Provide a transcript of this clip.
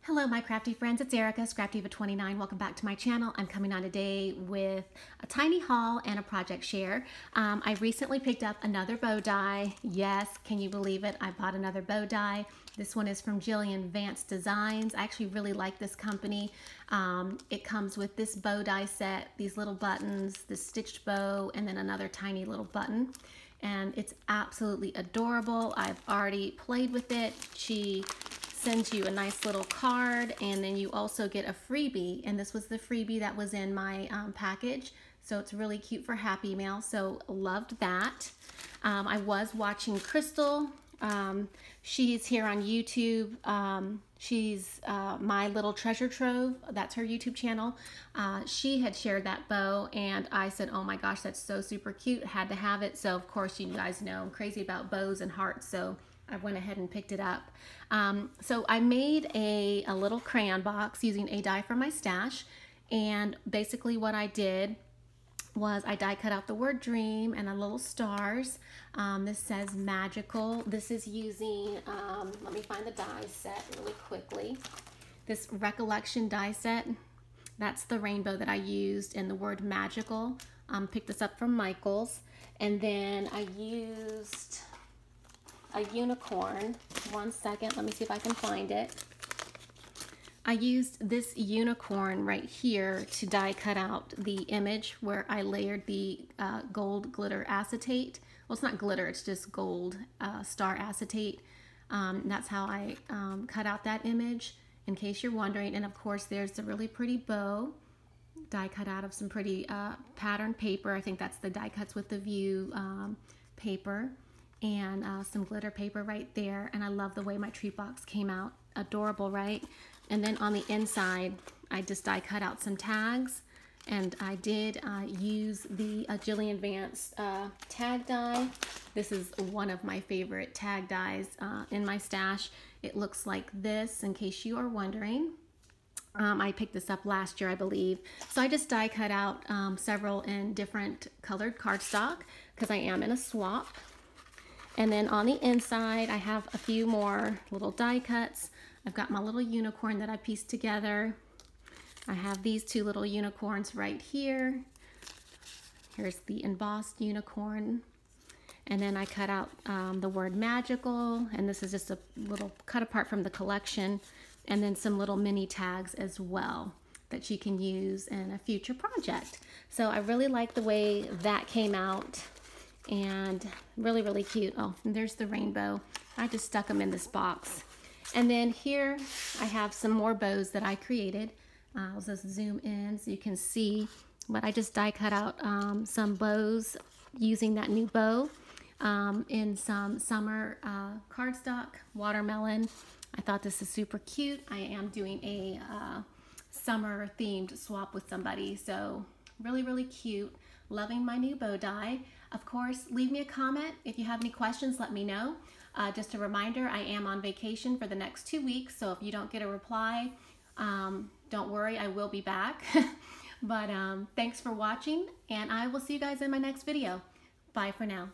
Hello my crafty friends, it's Erica, Scrapdiva29. Welcome back to my channel. I'm coming on today with a tiny haul and a project share. I recently picked up another bow die. Yes, can you believe it? I bought another bow die. This one is from Jillian, Vance Designs. I actually really like this company. It comes with this bow die set, these little buttons, this stitched bow, and then another tiny little button. And it's absolutely adorable. I've already played with it. She sends you a nice little card, and then you also get a freebie, and this was the freebie that was in my package, so it's really cute for Happy Mail, so loved that. I was watching Crystal. She's here on YouTube. She's My Little Treasure Trove. That's her YouTube channel. She had shared that bow, and I said, oh my gosh, that's so super cute, had to have it. So of course, you guys know I'm crazy about bows and hearts, so I went ahead and picked it up. So I made a little crayon box using a die from my stash, and basically what I did was I die cut out the word dream and a little stars. This says magical. This is using, let me find the die set really quickly. This recollection die set, that's the rainbow that I used, and the word magical. Picked this up from Michael's, and then I used a unicorn. One second, let me see if I can find it. I used this unicorn right here to die cut out the image where I layered the gold glitter acetate. Well, it's not glitter, it's just gold star acetate. That's how I cut out that image, in case you're wondering. And of course, there's the really pretty bow, die cut out of some pretty patterned paper. I think that's the die cuts with the view paper. And some glitter paper right there, and I love the way my tree box came out. Adorable, right? And then on the inside, I just die cut out some tags, and I did use the Jillian Vance tag die. This is one of my favorite tag dies in my stash. It looks like this, in case you are wondering. I picked this up last year, I believe. So I just die cut out several in different colored cardstock, because I am in a swap. And then on the inside, I have a few more little die cuts. I've got my little unicorn that I pieced together. I have these two little unicorns right here. Here's the embossed unicorn. And then I cut out the word magical, and this is just a little cut apart from the collection. And then some little mini tags as well that you can use in a future project. So I really like the way that came out. And really, really cute. Oh, and there's the rainbow. I just stuck them in this box. And then here I have some more bows that I created. I'll just zoom in so you can see. But I just die cut out some bows using that new bow in some summer cardstock, watermelon. I thought this is super cute. I am doing a summer themed swap with somebody. So really, really cute. Loving my new bow die. Of course, leave me a comment. If you have any questions, let me know. Just a reminder, I am on vacation for the next 2 weeks, so if you don't get a reply, don't worry, I will be back. But thanks for watching, and I will see you guys in my next video. Bye for now.